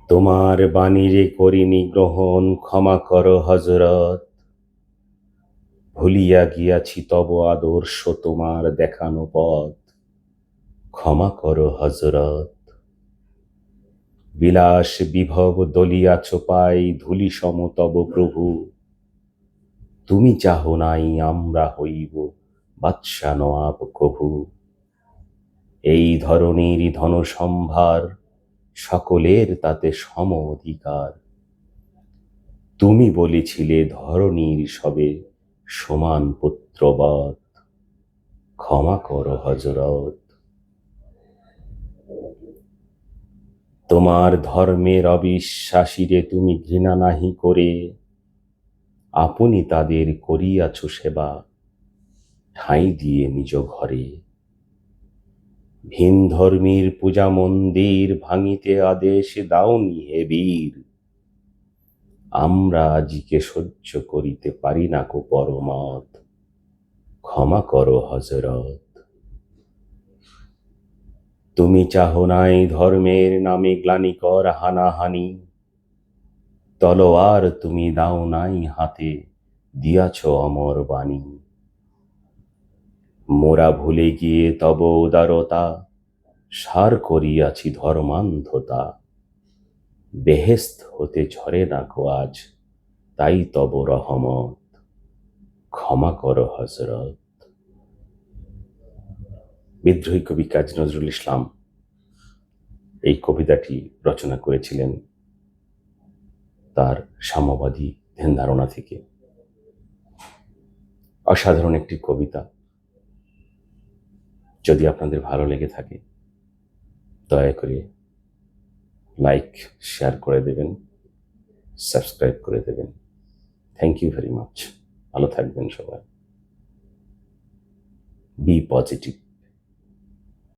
তোমার বাণীরে করিনি গ্রহণ, ক্ষমা করো হযরত। ভুলিয়া গিয়াছি তব আদর্শ, তোমার দেখানো পথ, ক্ষমা করো হযরত। বিলাস বিভব দলিয়াছ পাই, ধূলিসম তব প্রভু। তুমি চাহ নাই আমরা হইব বাদশা নওয়াব কভু। এই ধরনীর ধনসম্ভার, সকলের তাতে সম অধিকার। তুমি বলেছিলে ধরণীর সবে সমান পুত্রবৎ, ক্ষমা করো হযরত। তোমার ধর্মের অবিশ্বাসীরে তুমি ঘৃণা নাহি করে, আপনি তাদের করিয়াছ সেবা, ঠাঁই দিয়ে নিজ ঘরে। ভিন ধর্মীর পূজা মন্দির ভাঙিতে আদেশ দাওনি হে বীর। আমরা আজিকে সহ্য করিতে পারি না কো পরমত, ক্ষমা করো হযরত। তুমি চাহ নাই ধর্মের নামে গ্লানিকর হানাহানি, তলোয়ার তুমি দাও নাই হাতে, দিয়াছ অমর বাণী। মোরা ভুলে গিয়ে তব উদারতা, সার করিয়াছি ধর্মান্ধতা। বেহেশত হতে ঝরে না কো আজ, তাই তব রহমত, ক্ষমা করো হযরত। বিদ্রোহী কবি কাজী নজরুল ইসলাম এই কবিতাটি রচনা করেছিলেন তার সাম্যবাদী ধ্যান ধারণা থেকে। অসাধারণ একটি কবিতা। যদি আপনাদের ভালো লেগে থাকে দয়া করে লাইক শেয়ার করে দেবেন, সাবস্ক্রাইব করে দেবেন। Thank you very much. ভালো থাকবেন সবাই। Be positive.